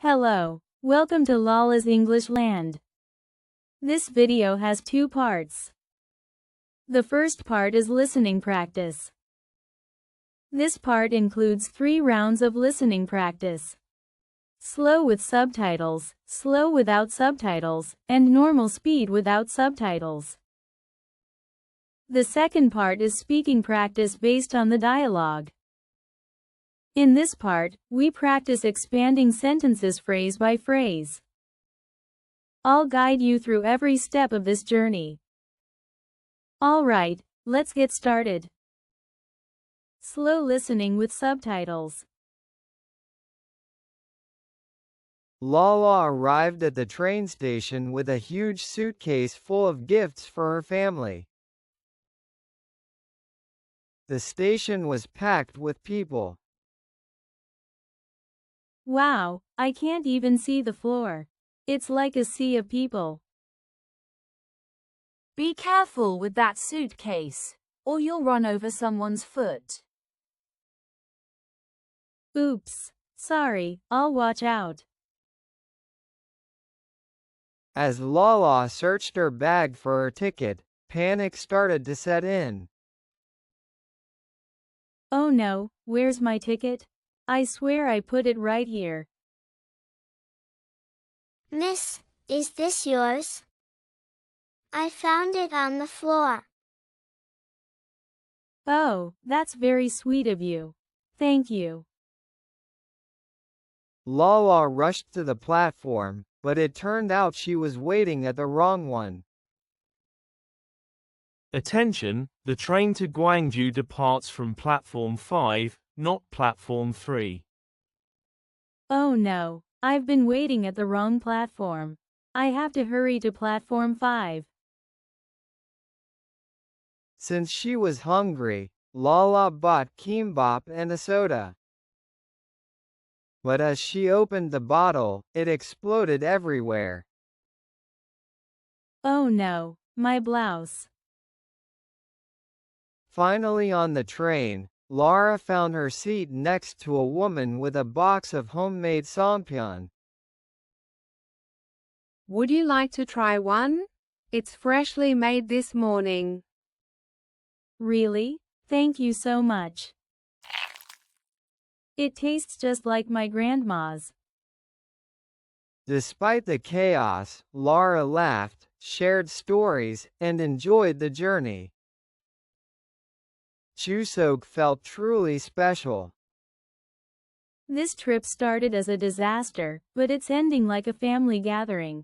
Hello, welcome to Lala's English Land. This video has two parts. The first part is listening practice. This part includes 3 rounds of listening practice. Slow with subtitles, slow without subtitles, and normal speed without subtitles. The second part is speaking practice based on the dialogue. In this part, we practice expanding sentences phrase by phrase. I'll guide you through every step of this journey. Alright, let's get started. Slow listening with subtitles. Lala arrived at the train station with a huge suitcase full of gifts for her family. The station was packed with people. Wow, I can't even see the floor. It's like a sea of people. Be careful with that suitcase, or you'll run over someone's foot. Oops, sorry, I'll watch out. As Lala searched her bag for her ticket, panic started to set in. Oh no, where's my ticket? I swear I put it right here. Miss, is this yours? I found it on the floor. Oh, that's very sweet of you. Thank you. Lala rushed to the platform, but it turned out she was waiting at the wrong one. Attention, the train to Gwangju departs from platform 5, not platform 3. Oh no, I've been waiting at the wrong platform. I have to hurry to platform 5. Since she was hungry, Lala bought kimbap and a soda. But as she opened the bottle, it exploded everywhere. Oh no, my blouse. Finally on the train, Lara found her seat next to a woman with a box of homemade sampyeon. Would you like to try one? It's freshly made this morning. Really? Thank you so much. It tastes just like my grandma's. Despite the chaos, Lara laughed, shared stories, and enjoyed the journey. Chuseok felt truly special. This trip started as a disaster, but it's ending like a family gathering.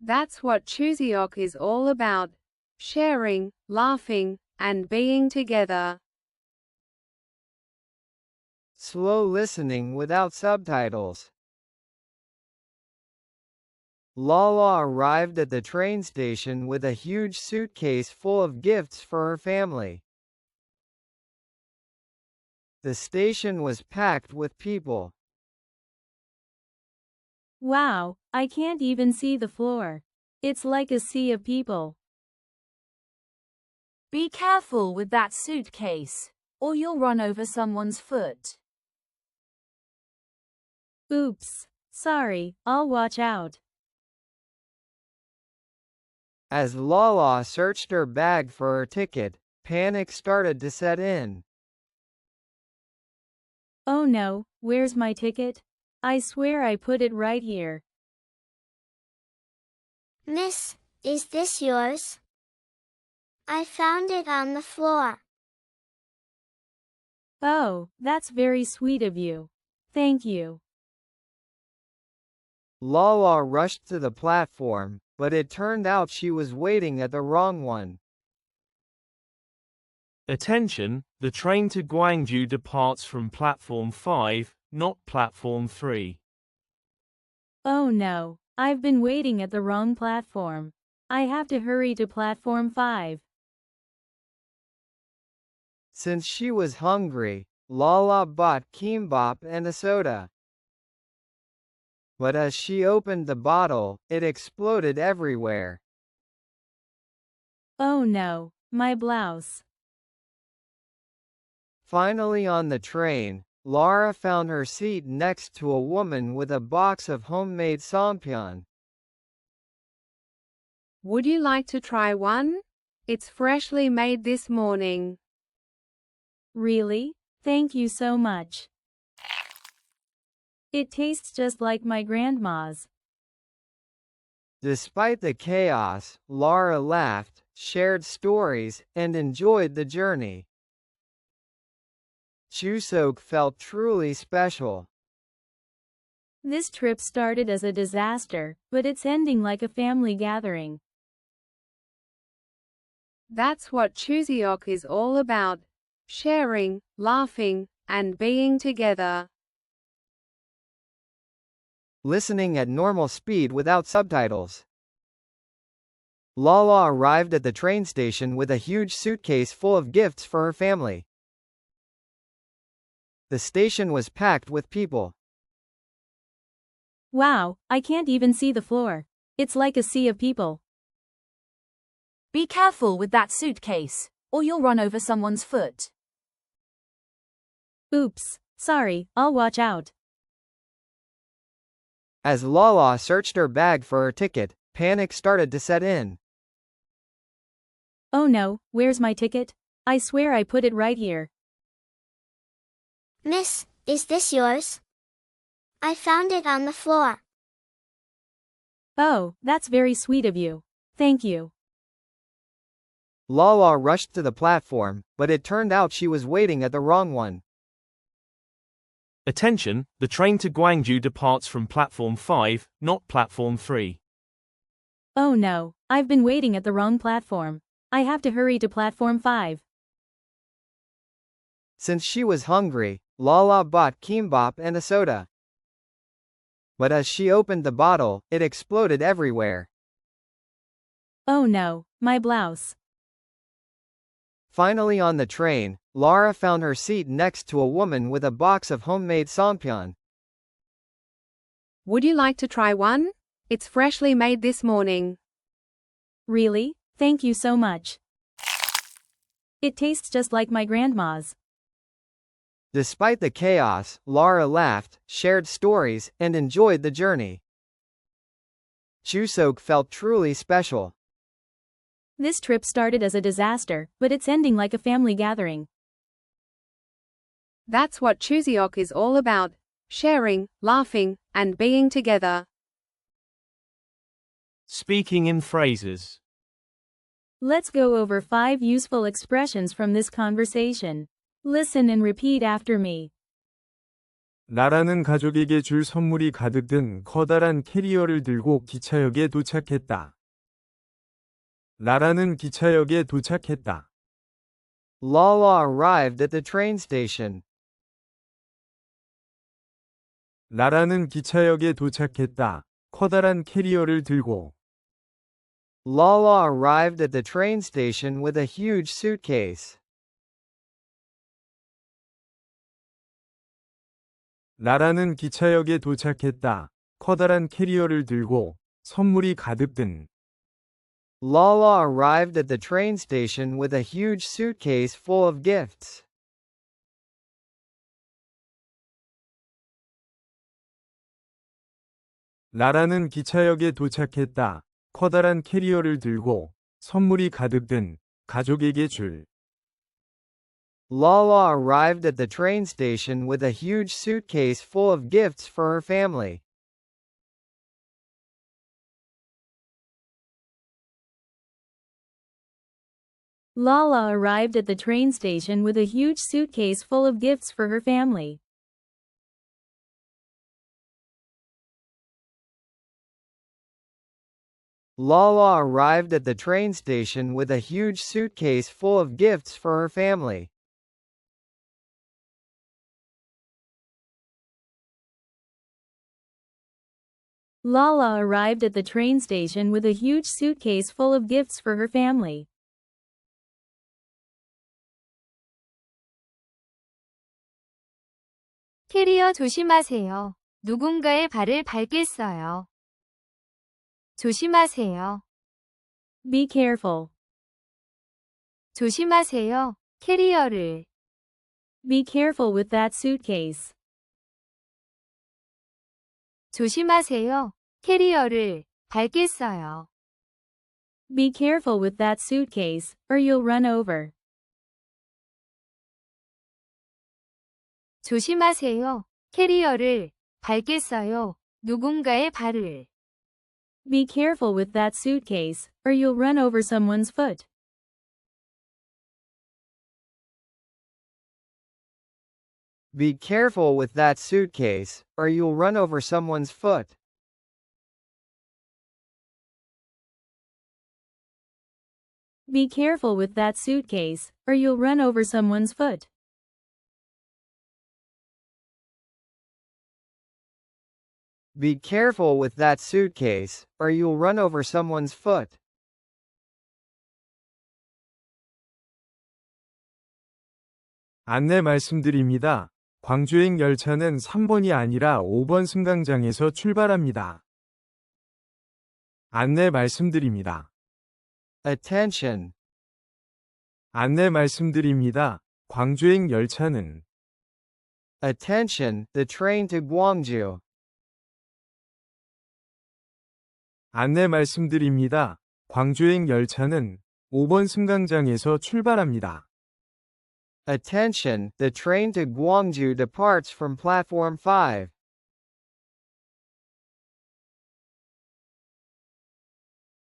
That's what Chuseok is all about. Sharing, laughing, and being together. Slow listening without subtitles. Lala arrived at the train station with a huge suitcase full of gifts for her family. The station was packed with people. Wow, I can't even see the floor. It's like a sea of people. Be careful with that suitcase, or you'll run over someone's foot. Oops, sorry, I'll watch out. As Lala searched her bag for her ticket, panic started to set in. Oh no, where's my ticket? I swear I put it right here. Miss, is this yours? I found it on the floor. Oh, that's very sweet of you. Thank you. Lala rushed to the platform, but it turned out she was waiting at the wrong one. Attention, the train to Gwangju departs from platform 5, not platform 3. Oh no, I've been waiting at the wrong platform. I have to hurry to platform 5. Since she was hungry, Lala bought kimbap and a soda. But as she opened the bottle, it exploded everywhere. Oh no, my blouse. Finally on the train, Lara found her seat next to a woman with a box of homemade sampion. Would you like to try one? It's freshly made this morning. Really? Thank you so much. It tastes just like my grandma's. Despite the chaos, Lara laughed, shared stories, and enjoyed the journey. Chuseok felt truly special. This trip started as a disaster, but it's ending like a family gathering. That's what Chuseok is all about. Sharing, laughing, and being together. Listening at normal speed without subtitles. Lala arrived at the train station with a huge suitcase full of gifts for her family. The station was packed with people. Wow, I can't even see the floor. It's like a sea of people. Be careful with that suitcase, or you'll run over someone's foot. Oops, sorry, I'll watch out. As Lala searched her bag for her ticket, panic started to set in. Oh no, where's my ticket? I swear I put it right here. Miss, is this yours? I found it on the floor. Oh, that's very sweet of you. Thank you. Lala rushed to the platform, but it turned out she was waiting at the wrong one. Attention, the train to Gwangju departs from platform 5, not platform 3. Oh no, I've been waiting at the wrong platform. I have to hurry to platform 5. Since she was hungry, Lala bought kimbap and a soda. But as she opened the bottle, it exploded everywhere. Oh no, my blouse. Finally on the train, Lara found her seat next to a woman with a box of homemade sampion. Would you like to try one? It's freshly made this morning. Really? Thank you so much. It tastes just like my grandma's. Despite the chaos, Lara laughed, shared stories, and enjoyed the journey. Chuseok felt truly special. This trip started as a disaster, but it's ending like a family gathering. That's what Chuseok is all about. Sharing, laughing, and being together. Speaking in phrases. Let's go over 5 useful expressions from this conversation. Listen and repeat after me. 나라는 가족에게 줄 선물이 가득 든 커다란 캐리어를 들고 기차역에 도착했다. 라라는 기차역에 도착했다. Lala arrived at the train station. 라라는 기차역에 도착했다. 커다란 캐리어를 들고. Lala arrived at the train station with a huge suitcase. 라라는 기차역에 도착했다. 커다란 캐리어를 들고 선물이 가득 든. Lala arrived at the train station with a huge suitcase full of gifts. 라라는 기차역에 도착했다. 커다란 캐리어를 들고 선물이 가득 든 가족에게 줄. Lala arrived at the train station with a huge suitcase full of gifts for her family. Lala arrived at the train station with a huge suitcase full of gifts for her family. Lala arrived at the train station with a huge suitcase full of gifts for her family. Lala arrived at the train station with a huge suitcase full of gifts for her family. 캐리어 조심하세요. 누군가의 발을 밟겠어요. 조심하세요. Be careful. 조심하세요. 캐리어를. Be careful with that suitcase. 조심하세요. 캐리어를 밟겠어요. Be careful with that suitcase, or you'll run over. 조심하세요. 캐리어를 밟겠어요. 누군가의 발을. Be careful with that suitcase, or you'll run over someone's foot. Be careful with that suitcase, or you'll run over someone's foot. Be careful with that suitcase, or you'll run over someone's foot. Be careful with that suitcase, or you'll run over someone's foot. 안내 말씀드립니다. 광주행 열차는 3번이 아니라 5번 승강장에서 출발합니다. 안내 말씀드립니다. Attention. 안내 말씀드립니다. 광주행 열차는 Attention, the train to Gwangju. 안내 말씀드립니다. 광주행 열차는 5번 승강장에서 출발합니다. Attention, the train to Gwangju departs from platform 5.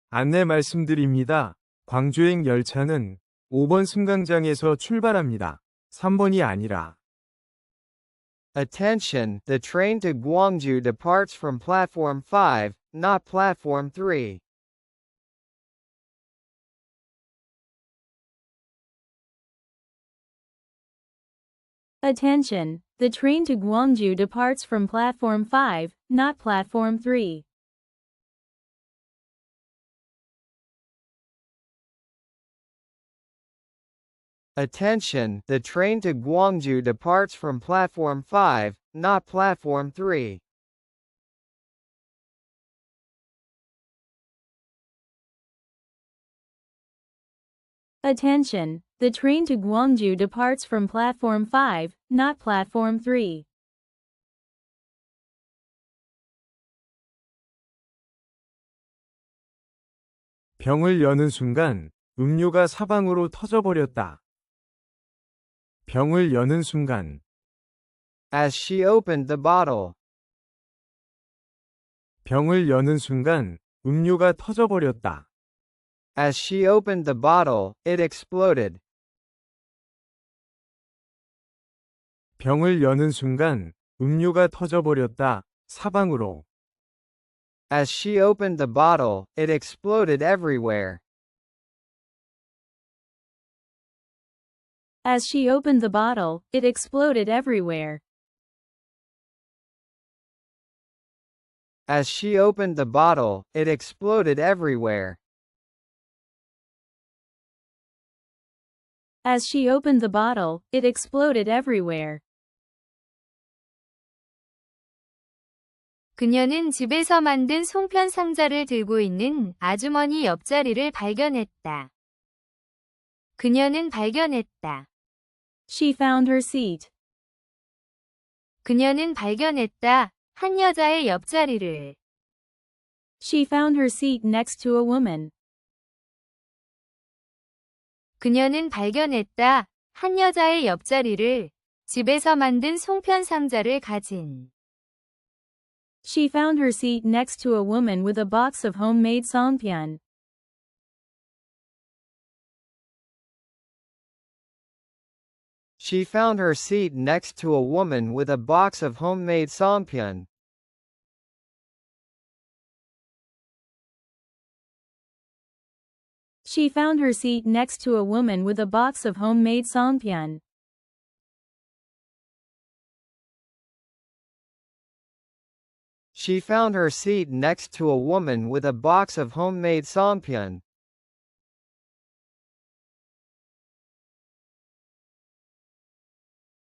안내 말씀드립니다. 광주행 열차는 5번 승강장에서 출발합니다. 3번이 아니라. Attention, the train to Gwangju departs from platform 5, not platform 3. Attention, the train to Gwangju departs from platform 5, not platform 3. Attention, the train to Gwangju departs from platform 5, not platform 3. Attention, the train to Gwangju departs from platform 5, not platform 3. 병을 여는 순간 음료가 사방으로 터져버렸다. 병을 여는 순간 As she opened the bottle. 병을 여는 순간 음료가 터져버렸다. As she opened the bottle, it exploded. 병을 여는 순간 음료가 터져버렸다. 사방으로. As she opened the bottle, it exploded everywhere. As she opened the bottle, it exploded everywhere. As she opened the bottle, it exploded everywhere. As she opened the bottle, it exploded everywhere. 그녀는 집에서 만든 송편 상자를 들고 있는 아주머니 옆자리를 발견했다. 그녀는 발견했다. She found her seat. 그녀는 발견했다. 한 여자의 옆자리를. She found her seat next to a woman. 그녀는 발견했다. 한 여자의 옆자리를. 집에서 만든 송편 상자를 가진. She found her seat next to a woman with a box of homemade songpyeon. She found her seat next to a woman with a box of homemade songpyeon. She found her seat next to a woman with a box of homemade songpyeon. She found her seat next to a woman with a box of homemade songpyeon.